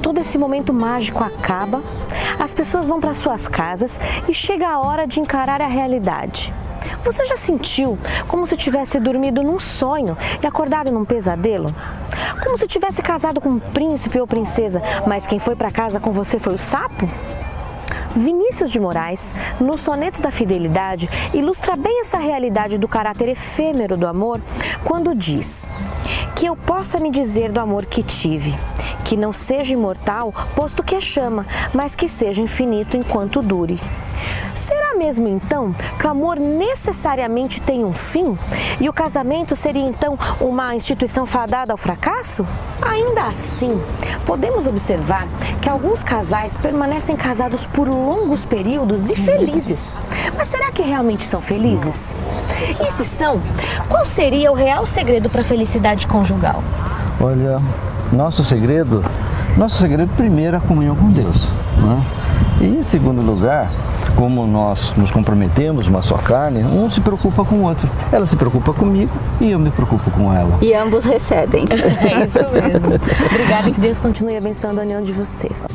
todo esse momento mágico acaba, as pessoas vão para suas casas e chega a hora de encarar a realidade. Você já sentiu como se tivesse dormido num sonho e acordado num pesadelo? Como se tivesse casado com um príncipe ou princesa, mas quem foi para casa com você foi o sapo? Vinícius de Moraes, no Soneto da Fidelidade, ilustra bem essa realidade do caráter efêmero do amor quando diz: que eu possa me dizer do amor que tive, que não seja imortal, posto que é chama, mas que seja infinito enquanto dure. Será mesmo então que o amor necessariamente tem um fim? E o casamento seria então uma instituição fadada ao fracasso? Ainda assim, podemos observar que alguns casais permanecem casados por longos períodos e felizes. Mas será que realmente são felizes? E se são, qual seria o real segredo para a felicidade conjugal? Olha, nosso segredo primeiro é a comunhão com Deus, né? E em segundo lugar, como nós nos comprometemos, uma só carne, um se preocupa com o outro. Ela se preocupa comigo e eu me preocupo com ela. E ambos recebem. É isso mesmo. Obrigada e que Deus continue abençoando a união de vocês.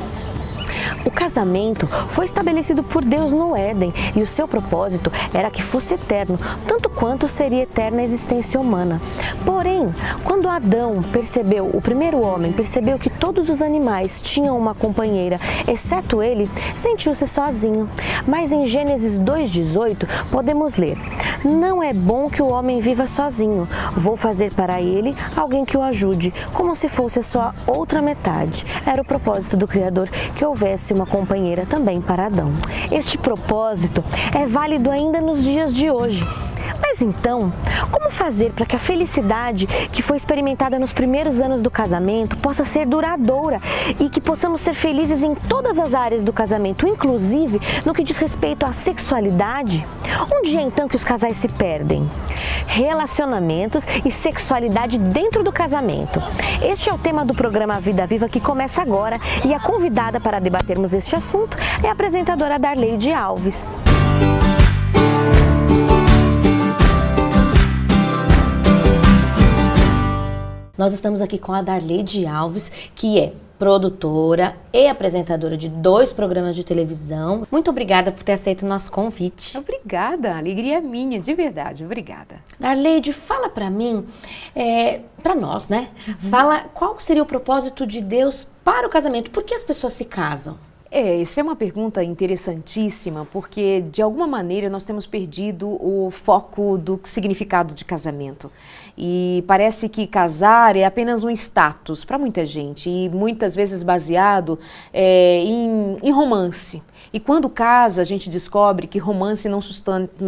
O casamento foi estabelecido por Deus no Éden e o seu propósito era que fosse eterno, tanto quanto seria eterna a existência humana. Porém, quando Adão percebeu, o primeiro homem percebeu que todos os animais tinham uma companheira, exceto ele, sentiu-se sozinho. Mas em Gênesis 2:18 podemos ler: não é bom que o homem viva sozinho, vou fazer para ele alguém que o ajude, como se fosse a sua outra metade. Era o propósito do Criador que houvesse uma companheira também para Adão. Este propósito é válido ainda nos dias de hoje. Mas então, como fazer para que a felicidade que foi experimentada nos primeiros anos do casamento possa ser duradoura e que possamos ser felizes em todas as áreas do casamento, inclusive no que diz respeito à sexualidade? Onde é então que os casais se perdem? Relacionamentos e sexualidade dentro do casamento. Este é o tema do programa Vida Viva que começa agora e a convidada para debatermos este assunto é a apresentadora Darleide Alves. Nós estamos aqui com a Darleide Alves, que é produtora e apresentadora de 2 programas de televisão. Muito obrigada por ter aceito o nosso convite. Obrigada, a alegria é minha, de verdade, obrigada. Darleide, fala pra mim, pra nós, né? Fala qual seria o propósito de Deus para o casamento, por que as pessoas se casam? Essa é uma pergunta interessantíssima, porque de alguma maneira nós temos perdido o foco do significado de casamento. E parece que casar é apenas um status para muita gente, e muitas vezes baseado em romance. E quando casa, a gente descobre que romance não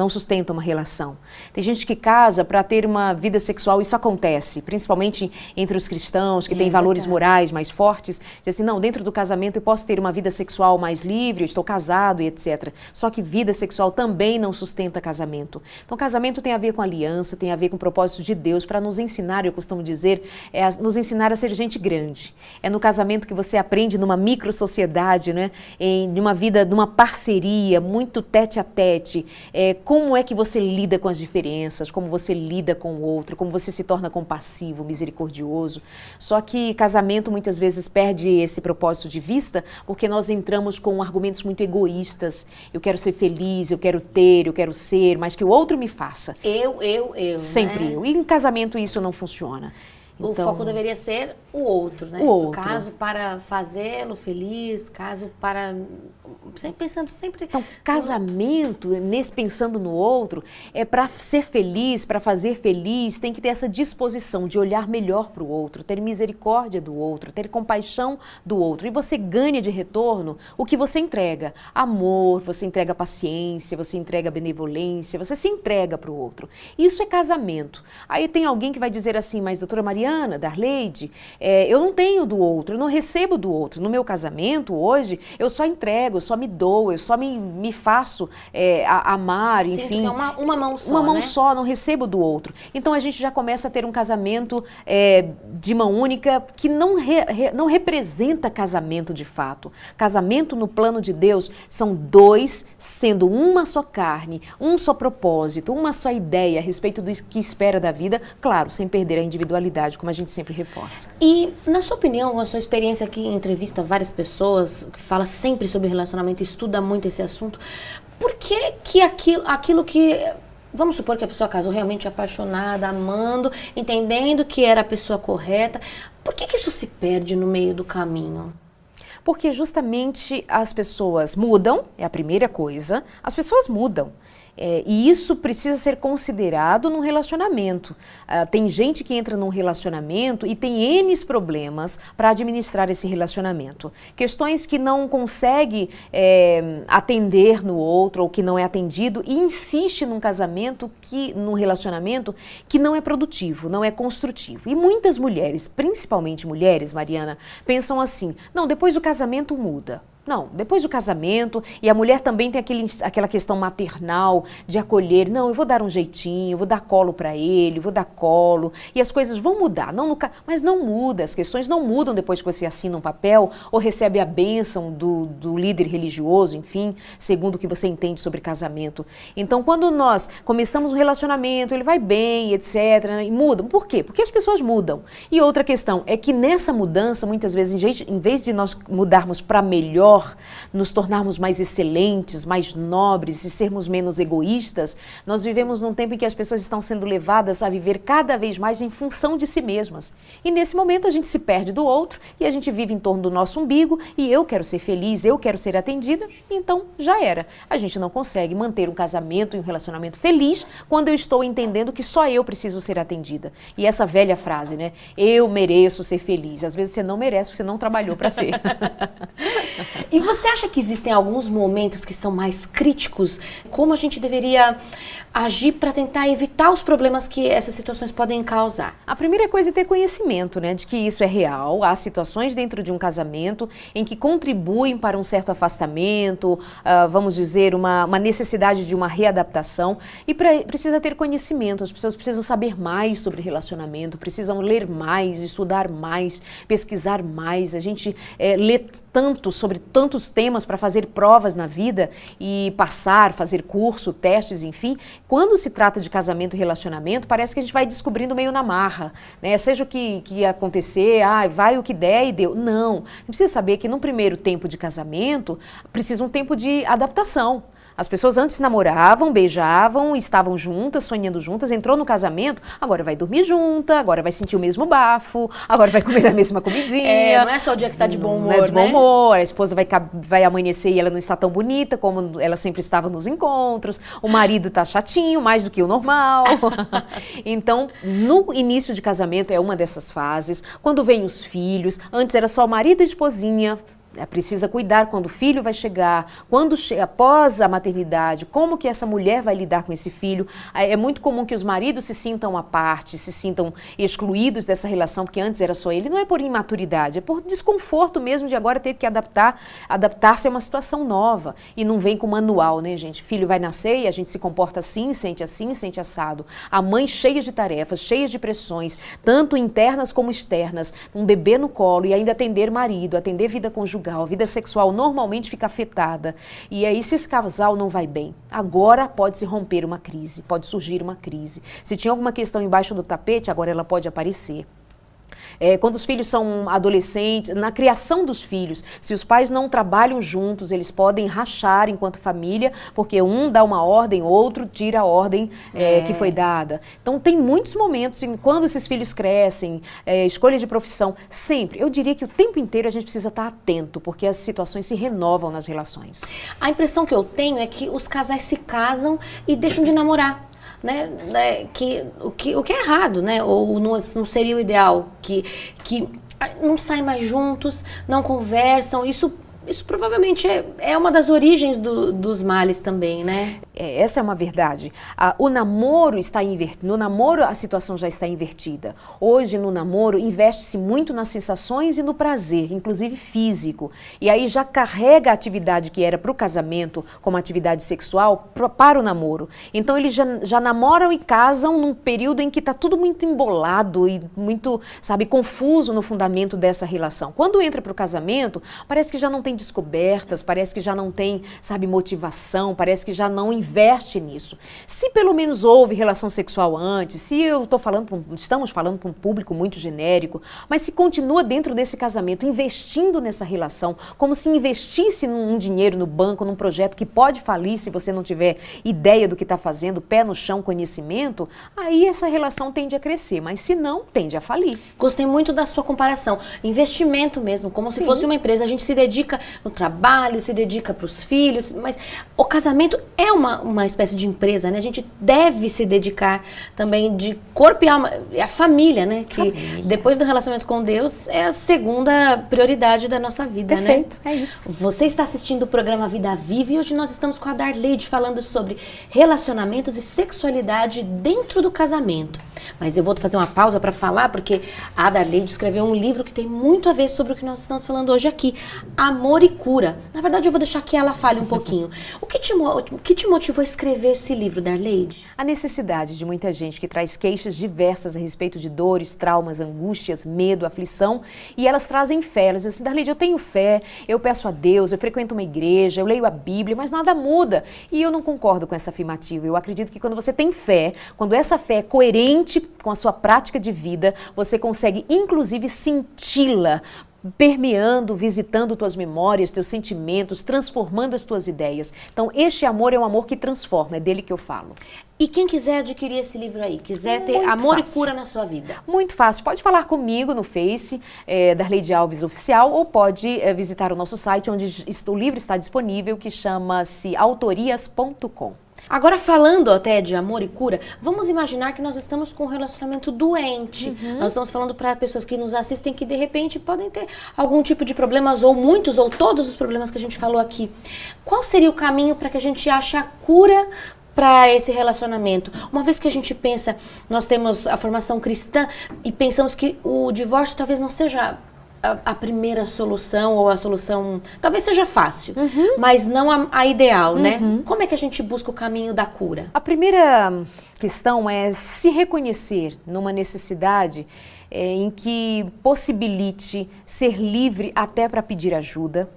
sustenta uma relação. Tem gente que casa para ter uma vida sexual, isso acontece, principalmente entre os cristãos, que têm valores morais mais fortes. Diz assim, não, dentro do casamento eu posso ter uma vida sexual mais livre, eu estou casado e etc. Só que vida sexual também não sustenta casamento. Então casamento tem a ver com aliança, tem a ver com o propósito de Deus para nos ensinar, eu costumo dizer, nos ensinar a ser gente grande. É no casamento que você aprende numa micro-sociedade, né? Numa vida, numa parceria, muito tete a tete, como é que você lida com as diferenças, como você lida com o outro, como você se torna compassivo, misericordioso. Só que casamento muitas vezes perde esse propósito de vista porque nós entramos com argumentos muito egoístas. Eu quero ser feliz, eu quero ter, eu quero ser, mas que o outro me faça. Eu. Sempre né? eu. E em casamento isso não funciona. O foco deveria ser o outro, né? O outro. Caso para fazê-lo feliz, caso para... Pensando sempre... Então, casamento, nesse pensando no outro, é para ser feliz, para fazer feliz, tem que ter essa disposição de olhar melhor para o outro, ter misericórdia do outro, ter compaixão do outro. E você ganha de retorno o que você entrega. Amor, você entrega paciência, você entrega benevolência, você se entrega para o outro. Isso é casamento. Aí tem alguém que vai dizer assim, mas doutora Mariana, Darleide, eu não tenho do outro, eu não recebo do outro. No meu casamento, hoje, eu só entrego, eu só me dou, eu só me faço amar, Sinto enfim. que é uma mão só, Uma mão né? só, não recebo do outro. Então a gente já começa a ter um casamento de mão única que não representa casamento de fato. Casamento no plano de Deus são 2 sendo uma só carne, um só propósito, uma só ideia a respeito do que espera da vida, claro, sem perder a individualidade prioridade, como a gente sempre reforça. E, na sua opinião, a sua experiência aqui, entrevista várias pessoas, que fala sempre sobre relacionamento, estuda muito esse assunto, por que que aquilo que... Vamos supor que a pessoa casou realmente apaixonada, amando, entendendo que era a pessoa correta, por que que isso se perde no meio do caminho? Porque justamente as pessoas mudam, é a primeira coisa, as pessoas mudam. E isso precisa ser considerado num relacionamento. Tem gente que entra num relacionamento e tem N problemas para administrar esse relacionamento. Questões que não consegue atender no outro ou que não é atendido e insiste num num relacionamento que não é produtivo, não é construtivo. E muitas mulheres, principalmente mulheres, Mariana, pensam assim, não, depois do casamento muda. Não, depois do casamento, e a mulher também tem aquela questão maternal de acolher, não, eu vou dar um jeitinho, eu vou dar colo para ele, eu vou dar colo, e as coisas vão mudar, mas não muda, as questões não mudam depois que você assina um papel ou recebe a bênção do líder religioso, enfim, segundo o que você entende sobre casamento. Então, quando nós começamos um relacionamento, ele vai bem, etc, e mudam. Por quê? Porque as pessoas mudam. E outra questão é que nessa mudança, muitas vezes, em vez de nós mudarmos para melhor, nos tornarmos mais excelentes, mais nobres e sermos menos egoístas, nós vivemos num tempo em que as pessoas estão sendo levadas a viver cada vez mais em função de si mesmas. E nesse momento a gente se perde do outro e a gente vive em torno do nosso umbigo e eu quero ser feliz, eu quero ser atendida, então já era. A gente não consegue manter um casamento e um relacionamento feliz quando eu estou entendendo que só eu preciso ser atendida. E essa velha frase, né? Eu mereço ser feliz. Às vezes você não merece porque você não trabalhou para ser. E você acha que existem alguns momentos que são mais críticos? Como a gente deveria agir para tentar evitar os problemas que essas situações podem causar? A primeira coisa é ter conhecimento, né, de que isso é real. Há situações dentro de um casamento em que contribuem para um certo afastamento, vamos dizer, uma necessidade de uma readaptação. E precisa ter conhecimento, as pessoas precisam saber mais sobre relacionamento, precisam ler mais, estudar mais, pesquisar mais. A gente lê tanto sobre tantos temas para fazer provas na vida e passar, fazer curso, testes, enfim. Quando se trata de casamento e relacionamento, parece que a gente vai descobrindo meio na marra, né? Seja o que acontecer, vai o que der e deu. Não, a gente precisa saber que no primeiro tempo de casamento, precisa um tempo de adaptação. As pessoas antes namoravam, beijavam, estavam juntas, sonhando juntas, entrou no casamento, agora vai dormir junta, agora vai sentir o mesmo bafo, agora vai comer a mesma comidinha. Não é só o dia que tá de bom humor, não é de bom humor, a esposa vai amanhecer e ela não está tão bonita como ela sempre estava nos encontros, o marido tá chatinho, mais do que o normal. Então, no início de casamento é uma dessas fases, quando vem os filhos, antes era só marido e esposinha, precisa cuidar quando o filho vai chegar, após a maternidade, como que essa mulher vai lidar com esse filho. É muito comum que os maridos se sintam à parte, se sintam excluídos dessa relação, porque antes era só ele. Não é por imaturidade, é por desconforto mesmo de agora ter que adaptar-se a uma situação nova. E não vem com manual, né, gente? Filho vai nascer e a gente se comporta assim, sente assado. A mãe cheia de tarefas, cheia de pressões, tanto internas como externas. Um bebê no colo e ainda atender marido, atender vida conjugal. A vida sexual normalmente fica afetada. E aí, se esse casal não vai bem, agora pode se romper uma crise, pode surgir uma crise. Se tinha alguma questão embaixo do tapete, agora ela pode aparecer. Quando os filhos são adolescentes, na criação dos filhos, se os pais não trabalham juntos, eles podem rachar enquanto família, porque um dá uma ordem, outro tira a ordem que foi dada. Então, tem muitos momentos em quando esses filhos crescem, escolha de profissão, sempre. Eu diria que o tempo inteiro a gente precisa estar atento, porque as situações se renovam nas relações. A impressão que eu tenho é que os casais se casam e deixam de namorar. Né, o que é errado, né? Ou não seria o ideal, que não saem mais juntos, não conversam, isso provavelmente é uma das origens dos males também, né? Essa é uma verdade. O namoro está invertido. No namoro a situação já está invertida. Hoje no namoro investe-se muito nas sensações e no prazer, inclusive físico. E aí já carrega a atividade que era para o casamento como atividade sexual para o namoro. Então eles já namoram e casam num período em que está tudo muito embolado e muito, confuso no fundamento dessa relação. Quando entra para o casamento, parece que já não tem descobertas, parece que já não tem, motivação, parece que já não investe nisso. Se pelo menos houve relação sexual antes, se estamos falando para um público muito genérico, mas se continua dentro desse casamento, investindo nessa relação, como se investisse um dinheiro no banco, num projeto que pode falir se você não tiver ideia do que está fazendo, pé no chão, conhecimento, aí essa relação tende a crescer, mas se não, tende a falir. Gostei muito da sua comparação. Investimento mesmo, como se fosse uma empresa. A gente se dedica no trabalho, se dedica para os filhos, mas o casamento é uma espécie de empresa, né? A gente deve se dedicar também de corpo e alma. É a família, né? Que depois do relacionamento com Deus é a segunda prioridade da nossa vida, Perfeito, né? é isso. Você está assistindo o programa Vida Viva e hoje nós estamos com a Darleide falando sobre relacionamentos e sexualidade dentro do casamento. Mas eu vou fazer uma pausa para falar, porque a Darleide escreveu um livro que tem muito a ver sobre o que nós estamos falando hoje aqui, Amor e Cura. Na verdade, eu vou deixar que ela fale um pouquinho. O que te motivou a escrever esse livro, Darleide? A necessidade de muita gente que traz queixas diversas a respeito de dores, traumas, angústias, medo, aflição, e elas trazem fé. Elas dizem assim, Darleide, eu tenho fé, eu peço a Deus, eu frequento uma igreja, eu leio a Bíblia, mas nada muda. E eu não concordo com essa afirmativa. Eu acredito que quando você tem fé, quando essa fé é coerente com a sua prática de vida, você consegue inclusive senti-la permeando, visitando tuas memórias, teus sentimentos, transformando as tuas ideias. Então, este amor é um amor que transforma, é dele que eu falo. E quem quiser adquirir esse livro aí, quiser ter amor e cura na sua vida? Muito fácil. Pode falar comigo no Face, Darleide Alves Oficial, ou pode visitar o nosso site, onde o livro está disponível, que chama-se autorias.com. Agora, falando até de amor e cura, vamos imaginar que nós estamos com um relacionamento doente. Nós estamos falando para pessoas que nos assistem que, de repente, podem ter algum tipo de problemas, ou muitos, ou todos os problemas que a gente falou aqui. Qual seria o caminho para que a gente ache a cura para esse relacionamento? Uma vez que a gente pensa, nós temos a formação cristã e pensamos que o divórcio talvez não seja a primeira solução, ou a solução, talvez seja fácil, mas não a ideal, né? Como é que a gente busca o caminho da cura? A primeira questão é se reconhecer numa necessidade em que possibilite ser livre até para pedir ajuda.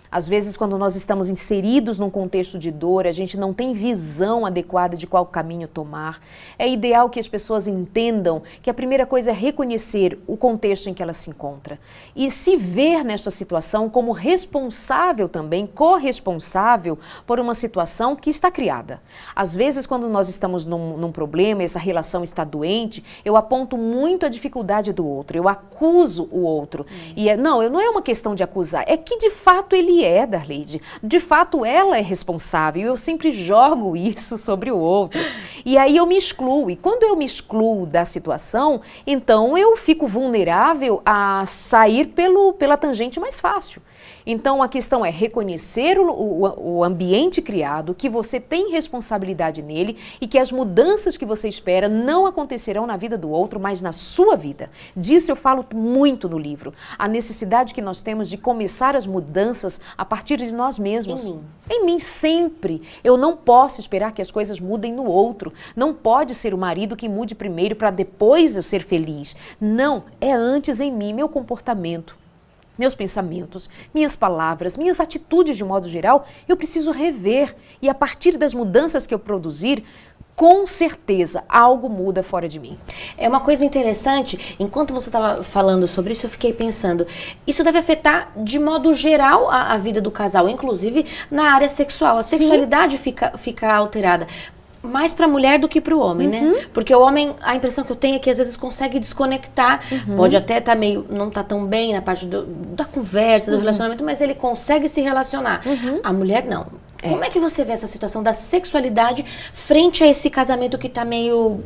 Às vezes, quando nós estamos inseridos num contexto de dor, a gente não tem visão adequada de qual caminho tomar. É ideal que as pessoas entendam que a primeira coisa é reconhecer o contexto em que ela se encontra e se ver nesta situação como responsável também, corresponsável por uma situação que está criada. Às vezes, quando nós estamos num problema, essa relação está doente, eu aponto muito a dificuldade do outro, eu acuso o outro. E não é uma questão de acusar, é que de fato ele Darleide. De fato, ela é responsável. Eu sempre jogo isso sobre o outro. E aí eu me excluo. E quando eu me excluo da situação, então eu fico vulnerável a sair pela tangente mais fácil. Então a questão é reconhecer o ambiente criado, que você tem responsabilidade nele e que as mudanças que você espera não acontecerão na vida do outro, mas na sua vida. Disso eu falo muito no livro. A necessidade que nós temos de começar as mudanças a partir de nós mesmos. Em mim. Em mim, sempre. Eu não posso esperar que as coisas mudem no outro. Não pode ser o marido que mude primeiro para depois eu ser feliz. Não, é antes em mim, meu comportamento, meus pensamentos, minhas palavras, minhas atitudes de modo geral, eu preciso rever. E a partir das mudanças que eu produzir, com certeza, algo muda fora de mim. É uma coisa interessante, enquanto você estava falando sobre isso, eu fiquei pensando, isso deve afetar de modo geral a vida do casal, inclusive na área sexual. A sexualidade fica alterada. Mais para a mulher do que para o homem, né? Porque o homem, a impressão que eu tenho é que às vezes consegue desconectar, pode até estar não tá tão bem na parte da conversa, do relacionamento, mas ele consegue se relacionar. A mulher não. Como é que você vê essa situação da sexualidade frente a esse casamento que está meio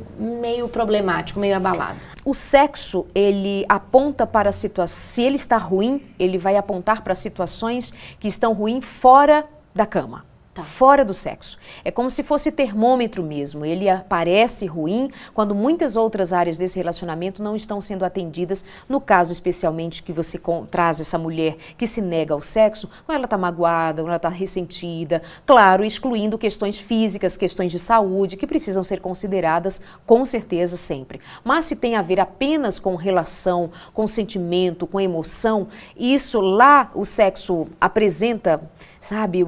problemático, meio abalado? O sexo, ele aponta para a situação, se ele está ruim, ele vai apontar para situações que estão ruins fora da cama. Fora do sexo. É como se fosse termômetro mesmo. Ele aparece ruim quando muitas outras áreas desse relacionamento não estão sendo atendidas. No caso, especialmente, que você traz essa mulher que se nega ao sexo, quando ela está magoada, quando ela está ressentida. Claro, excluindo questões físicas, questões de saúde, que precisam ser consideradas com certeza sempre. Mas se tem a ver apenas com relação, com sentimento, com emoção, isso lá o sexo apresenta, sabe,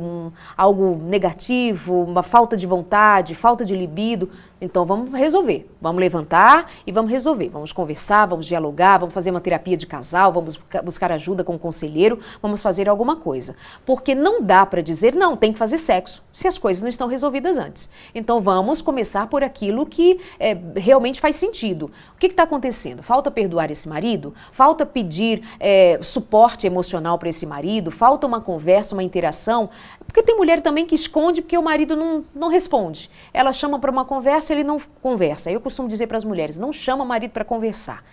algo negativo, uma falta de vontade, falta de libido. Então vamos resolver, vamos levantar e vamos resolver. Vamos conversar, vamos dialogar, vamos fazer uma terapia de casal, vamos buscar ajuda com um conselheiro, vamos fazer alguma coisa. Porque não dá para dizer, não, tem que fazer sexo, se as coisas não estão resolvidas antes. Então vamos começar por aquilo que realmente faz sentido. O que está acontecendo? Falta perdoar esse marido? Falta pedir suporte emocional para esse marido? Falta uma conversa, uma interação? Porque tem mulher também que esconde porque o marido não responde. Ela chama para uma conversa, ele não conversa. Eu costumo dizer para as mulheres, não chama o marido para conversar.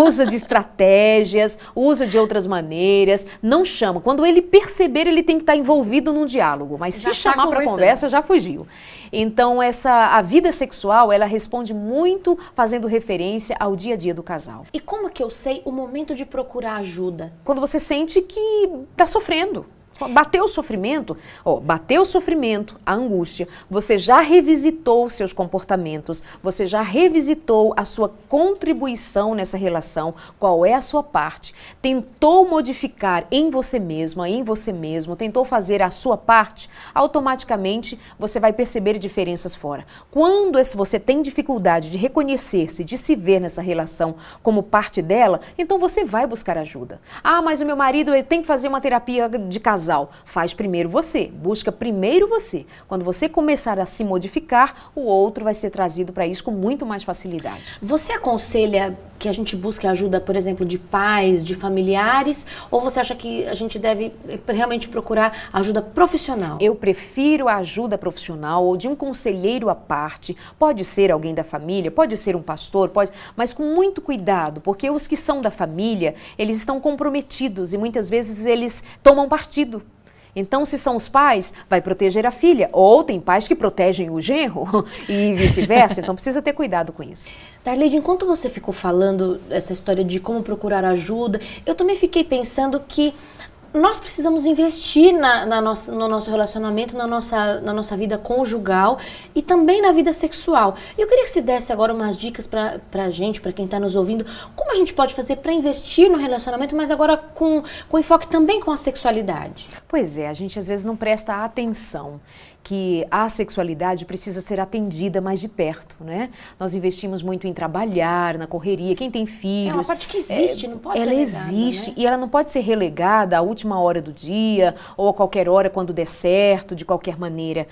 Usa de estratégias, usa de outras maneiras, não chama. Quando ele perceber, ele tem que estar envolvido num diálogo. Mas se chamar para conversa, já fugiu. Então, a vida sexual, ela responde muito fazendo referência ao dia a dia do casal. E como que eu sei o momento de procurar ajuda? Quando você sente que está sofrendo. Bateu o sofrimento, a angústia, você já revisitou os seus comportamentos, você já revisitou a sua contribuição nessa relação, qual é a sua parte, tentou modificar em você mesma, em você mesmo, tentou fazer a sua parte, automaticamente você vai perceber diferenças fora. Quando você tem dificuldade de reconhecer-se, de se ver nessa relação como parte dela, então você vai buscar ajuda. Ah, mas o meu marido tem que fazer uma terapia de casal. Faz primeiro você, busca primeiro você. Quando você começar a se modificar, o outro vai ser trazido para isso com muito mais facilidade. Você aconselha que a gente busque ajuda, por exemplo, de pais, de familiares, ou você acha que a gente deve realmente procurar ajuda profissional? Eu prefiro a ajuda profissional ou de um conselheiro à parte. Pode ser alguém da família, pode ser um pastor, mas com muito cuidado, porque os que são da família, eles estão comprometidos e muitas vezes eles tomam partido. Então, se são os pais, vai proteger a filha. Ou tem pais que protegem o genro e vice-versa. Então, precisa ter cuidado com isso. Darleide, enquanto você ficou falando essa história de como procurar ajuda, eu também fiquei pensando que nós precisamos investir no nosso relacionamento, na nossa vida conjugal e também na vida sexual. Eu queria que você desse agora umas dicas pra gente, pra quem está nos ouvindo, como a gente pode fazer para investir no relacionamento, mas agora com enfoque também com a sexualidade. Pois é, a gente às vezes não presta atenção que a sexualidade precisa ser atendida mais de perto, né? Nós investimos muito em trabalhar, na correria, quem tem filhos... É uma parte que existe, não pode ser ela relegada, existe, né? E ela não pode ser relegada à última hora do dia ou a qualquer hora quando der certo, de qualquer maneira.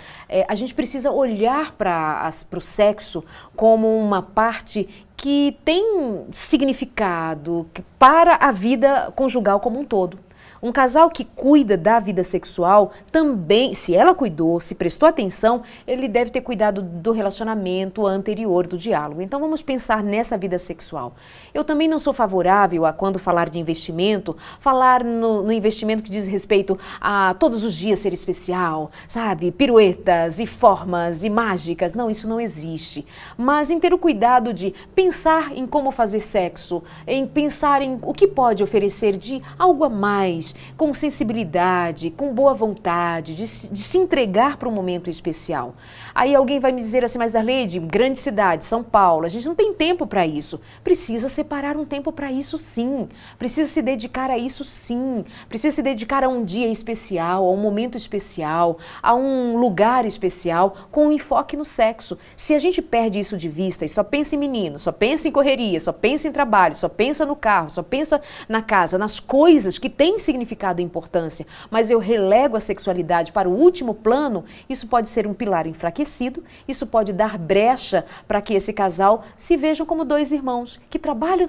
A gente precisa olhar para o sexo como uma parte que tem significado para a vida conjugal como um todo. Um casal que cuida da vida sexual também, se ela cuidou, se prestou atenção, ele deve ter cuidado do relacionamento anterior, do diálogo. Então vamos pensar nessa vida sexual. Eu também não sou favorável a, quando falar de investimento, falar no investimento que diz respeito a todos os dias ser especial, sabe? Piruetas e formas e mágicas. Não, isso não existe. Mas em ter o cuidado de pensar em como fazer sexo, em pensar em o que pode oferecer de algo a mais, com sensibilidade, com boa vontade, de se entregar para um momento especial. Aí alguém vai me dizer assim, mas Darleide, grande cidade, São Paulo, a gente não tem tempo para isso. Precisa separar um tempo para isso sim. Precisa se dedicar a isso sim. Precisa se dedicar a um dia especial, a um momento especial, a um lugar especial, com um enfoque no sexo. Se a gente perde isso de vista e só pensa em menino, só pensa em correria, só pensa em trabalho, só pensa no carro, só pensa na casa, nas coisas que têm significado e importância, mas eu relego a sexualidade para o último plano, isso pode ser um pilar enfraquecido, isso pode dar brecha para que esse casal se vejam como dois irmãos que trabalham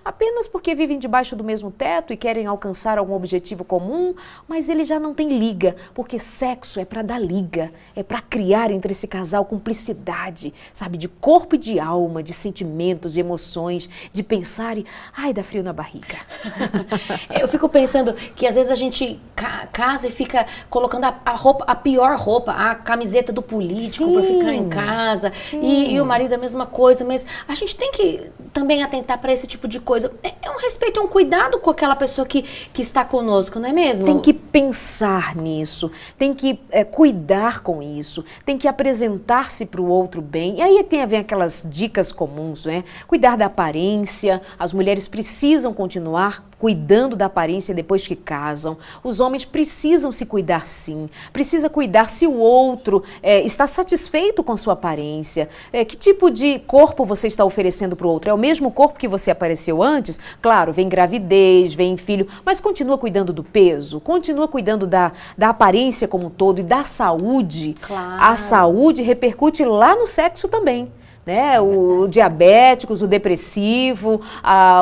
apenas porque vivem debaixo do mesmo teto e querem alcançar algum objetivo comum, mas ele já não tem liga, porque sexo é para dar liga, é para criar entre esse casal cumplicidade, sabe, de corpo e de alma, de sentimentos, de emoções, de pensar e, ai, dá frio na barriga. Eu fico pensando que às vezes a gente casa e fica colocando a pior roupa, a camiseta do político para ficar em casa, e o marido a mesma coisa, mas a gente tem que também atentar para esse tipo de coisa. É um respeito, é um cuidado com aquela pessoa que está conosco, não é mesmo? Tem que pensar nisso, tem que cuidar com isso, tem que apresentar-se para o outro bem. E aí vem aquelas dicas comuns, né? Cuidar da aparência, as mulheres precisam continuar cuidando da aparência aparência depois que casam. Os homens precisam se cuidar sim, precisa cuidar se o outro está satisfeito com sua aparência. Que tipo de corpo você está oferecendo para o outro? É o mesmo corpo que você apareceu antes? Claro, vem gravidez, vem filho, mas continua cuidando do peso, continua cuidando da aparência como um todo e da saúde. Claro. A saúde repercute lá no sexo também. Né? O diabético, o depressivo,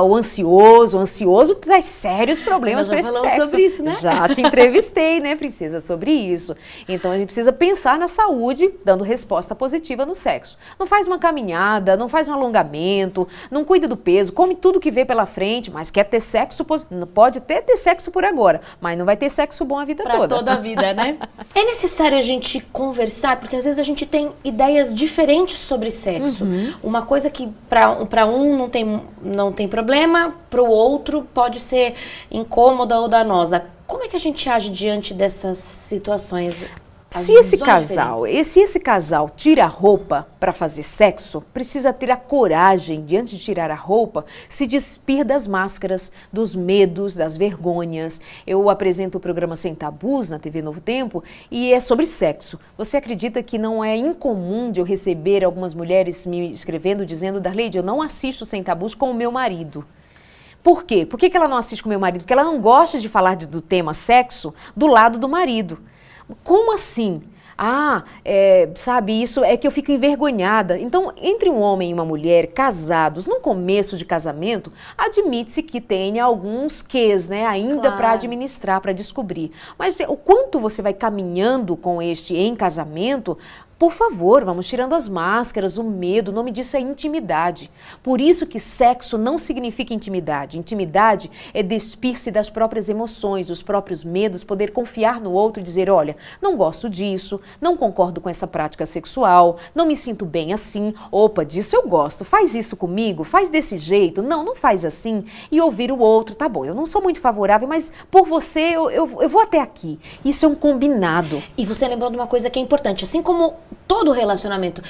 o ansioso traz sérios problemas para esse sexo. Nós já falamos sobre isso, né? Já te entrevistei, né, princesa, sobre isso. Então a gente precisa pensar na saúde, dando resposta positiva no sexo. Não faz uma caminhada, não faz um alongamento, não cuida do peso, come tudo que vê pela frente, mas quer ter sexo, pode até ter sexo por agora, mas não vai ter sexo bom a vida toda. Pra toda a vida, né? É necessário a gente conversar, porque às vezes a gente tem ideias diferentes sobre sexo. Uma coisa que para um não tem problema, para o outro pode ser incômoda ou danosa. Como é que a gente age diante dessas situações? Se esse casal tira a roupa para fazer sexo, precisa ter a coragem, diante de tirar a roupa, se despir das máscaras, dos medos, das vergonhas. Eu apresento o programa Sem Tabus na TV Novo Tempo e é sobre sexo. Você acredita que não é incomum de eu receber algumas mulheres me escrevendo, dizendo: Darleide, eu não assisto Sem Tabus com o meu marido. Por quê? Por que ela não assiste com o meu marido? Porque ela não gosta de falar do tema sexo do lado do marido. Como assim? Sabe, isso é que eu fico envergonhada. Então, entre um homem e uma mulher casados, no começo de casamento, admite-se que tenha alguns quês, né, ainda Claro. para administrar, para descobrir. Mas o quanto você vai caminhando com este em casamento, por favor, vamos tirando as máscaras, o medo, o nome disso é intimidade. Por isso que sexo não significa intimidade. Intimidade é despir-se das próprias emoções, dos próprios medos, poder confiar no outro e dizer: olha, não gosto disso, não concordo com essa prática sexual, não me sinto bem assim, opa, disso eu gosto, faz isso comigo, faz desse jeito, não faz assim, e ouvir o outro, tá bom, eu não sou muito favorável, mas por você eu vou até aqui. Isso é um combinado. E você lembrou de uma coisa que é importante, assim como todo relacionamento,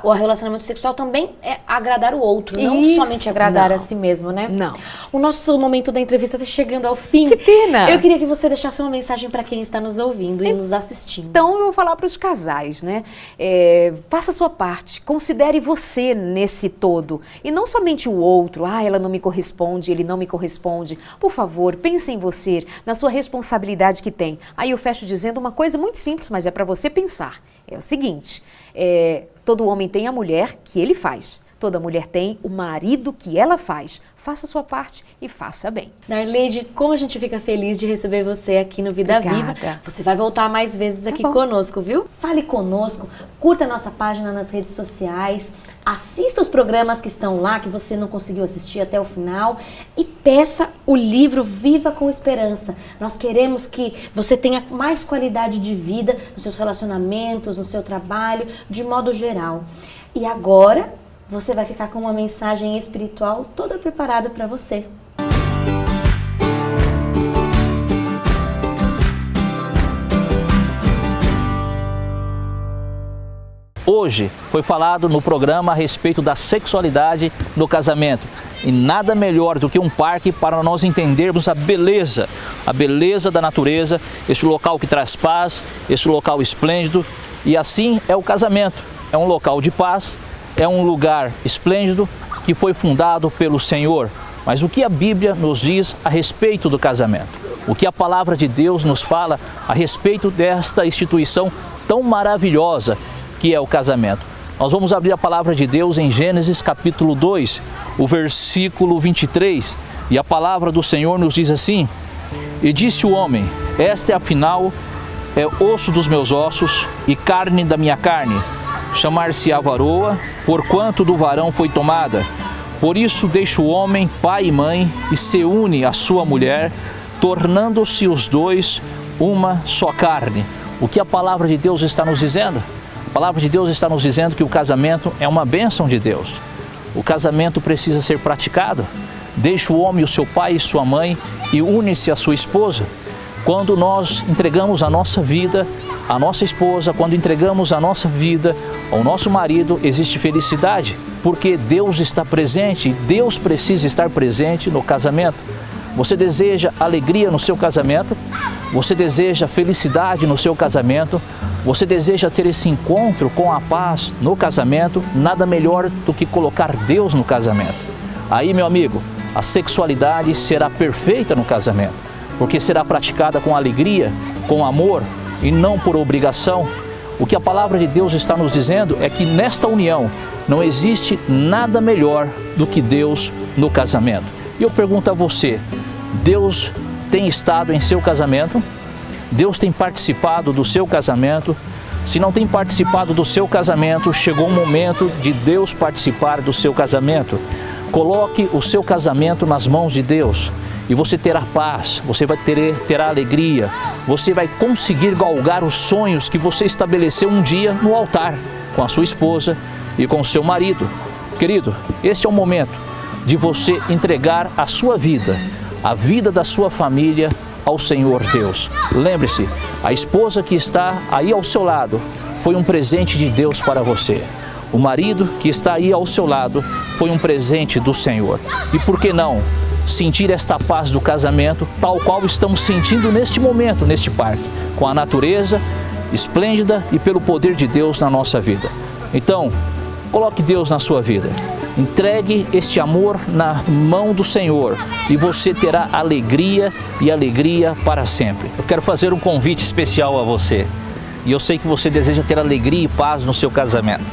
o relacionamento sexual também é agradar o outro, não Isso. somente agradar Não. a si mesmo, né? Não. O nosso momento da entrevista está chegando ao fim. Que pena! Eu queria que você deixasse uma mensagem para quem está nos ouvindo e nos assistindo. Então eu vou falar para os casais, né? Faça a sua parte, considere você nesse todo e não somente o outro. Ela não me corresponde, ele não me corresponde. Por favor, pense em você, na sua responsabilidade que tem. Aí eu fecho dizendo uma coisa muito simples, mas é para você pensar. É o seguinte, todo homem tem a mulher que ele faz. Toda mulher tem o marido que ela faz. Faça a sua parte e faça bem. Darleide, como a gente fica feliz de receber você aqui no Vida Obrigada. Viva. Você vai voltar mais vezes aqui bom. conosco, viu? Fale conosco, curta a nossa página nas redes sociais, assista os programas que estão lá, que você não conseguiu assistir até o final, e peça o livro Viva com Esperança. Nós queremos que você tenha mais qualidade de vida nos seus relacionamentos, no seu trabalho, de modo geral. E agora você vai ficar com uma mensagem espiritual toda preparada para você. Hoje foi falado no programa a respeito da sexualidade no casamento. E nada melhor do que um parque para nós entendermos a beleza da natureza, este local que traz paz, este local esplêndido. E assim é o casamento. É um local de paz, é um lugar esplêndido que foi fundado pelo Senhor. Mas o que a Bíblia nos diz a respeito do casamento? O que a palavra de Deus nos fala a respeito desta instituição tão maravilhosa que é o casamento? Nós vamos abrir a palavra de Deus em Gênesis capítulo 2, o versículo 23. E a palavra do Senhor nos diz assim: E disse o homem: Esta afinal é osso dos meus ossos e carne da minha carne. Chamar-se-á varoa, porquanto do varão foi tomada. Por isso deixa o homem pai e mãe e se une à sua mulher, tornando-se os dois uma só carne. O que a palavra de Deus está nos dizendo? A palavra de Deus está nos dizendo que o casamento é uma bênção de Deus. O casamento precisa ser praticado. Deixa o homem o seu pai e sua mãe e une-se à sua esposa. Quando nós entregamos a nossa vida à nossa esposa, quando entregamos a nossa vida ao nosso marido, existe felicidade, porque Deus está presente e Deus precisa estar presente no casamento. Você deseja alegria no seu casamento? Você deseja felicidade no seu casamento? Você deseja ter esse encontro com a paz no casamento? Nada melhor do que colocar Deus no casamento. Aí, meu amigo, a sexualidade será perfeita no casamento, porque será praticada com alegria, com amor e não por obrigação. O que a palavra de Deus está nos dizendo é que nesta união não existe nada melhor do que Deus no casamento. E eu pergunto a você, Deus tem estado em seu casamento? Deus tem participado do seu casamento? Se não tem participado do seu casamento, chegou o momento de Deus participar do seu casamento. Coloque o seu casamento nas mãos de Deus e você terá paz, você terá alegria, você vai conseguir galgar os sonhos que você estabeleceu um dia no altar com a sua esposa e com o seu marido. Querido, este é o momento de você entregar a sua vida, a vida da sua família ao Senhor Deus. Lembre-se, a esposa que está aí ao seu lado foi um presente de Deus para você. O marido que está aí ao seu lado foi um presente do Senhor. E por que não sentir esta paz do casamento, tal qual estamos sentindo neste momento, neste parque, com a natureza esplêndida e pelo poder de Deus na nossa vida. Então, coloque Deus na sua vida. Entregue este amor na mão do Senhor e você terá alegria e alegria para sempre. Eu quero fazer um convite especial a você. E eu sei que você deseja ter alegria e paz no seu casamento.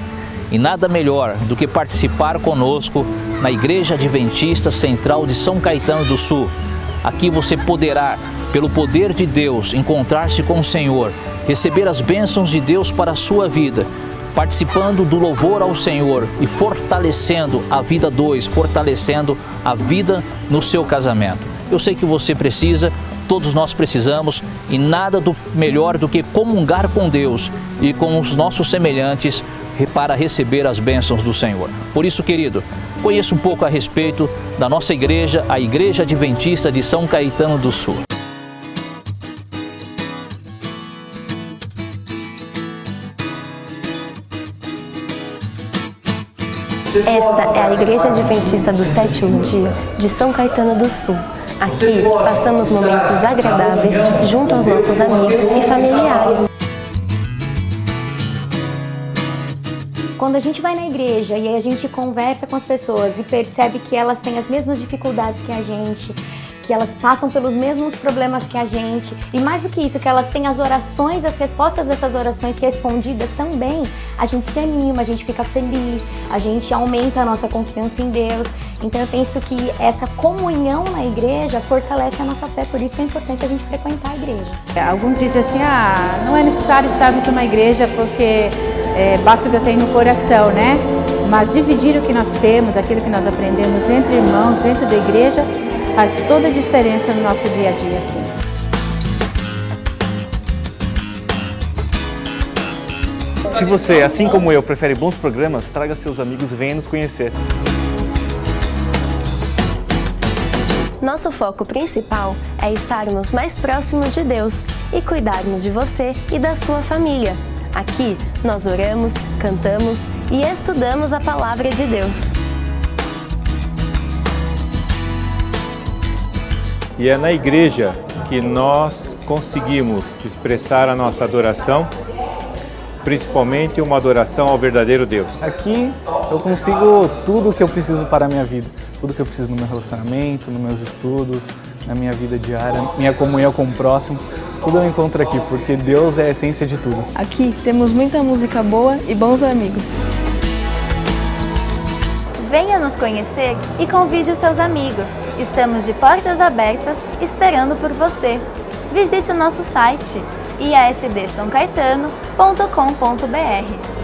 E nada melhor do que participar conosco na Igreja Adventista Central de São Caetano do Sul. Aqui você poderá, pelo poder de Deus, encontrar-se com o Senhor, receber as bênçãos de Deus para a sua vida, participando do louvor ao Senhor e fortalecendo a vida fortalecendo a vida no seu casamento. Eu sei que você precisa, todos nós precisamos, e nada melhor do que comungar com Deus e com os nossos semelhantes para receber as bênçãos do Senhor. Por isso, querido, conheça um pouco a respeito da nossa igreja, a Igreja Adventista de São Caetano do Sul. Esta é a Igreja Adventista do Sétimo Dia de São Caetano do Sul. Aqui passamos momentos agradáveis junto aos nossos amigos e familiares. Quando a gente vai na igreja e a gente conversa com as pessoas e percebe que elas têm as mesmas dificuldades que a gente, que elas passam pelos mesmos problemas que a gente, e mais do que isso, que elas têm as orações, as respostas dessas orações respondidas também, a gente se anima, a gente fica feliz, a gente aumenta a nossa confiança em Deus. Então eu penso que essa comunhão na igreja fortalece a nossa fé, por isso que é importante a gente frequentar a igreja. Alguns dizem assim, não é necessário estarmos numa igreja porque basta o que eu tenho no coração, né? Mas dividir o que nós temos, aquilo que nós aprendemos entre irmãos, dentro da igreja, faz toda a diferença no nosso dia a dia, sim. Se você, assim como eu, prefere bons programas, traga seus amigos e venha nos conhecer. Nosso foco principal é estarmos mais próximos de Deus e cuidarmos de você e da sua família. Aqui, nós oramos, cantamos e estudamos a Palavra de Deus. E é na igreja que nós conseguimos expressar a nossa adoração, principalmente uma adoração ao verdadeiro Deus. Aqui eu consigo tudo o que eu preciso para a minha vida, tudo que eu preciso no meu relacionamento, nos meus estudos, na minha vida diária, minha comunhão com o próximo, tudo eu encontro aqui, porque Deus é a essência de tudo. Aqui temos muita música boa e bons amigos. Venha nos conhecer e convide os seus amigos. Estamos de portas abertas esperando por você. Visite o nosso site iasdsãocaetano.com.br.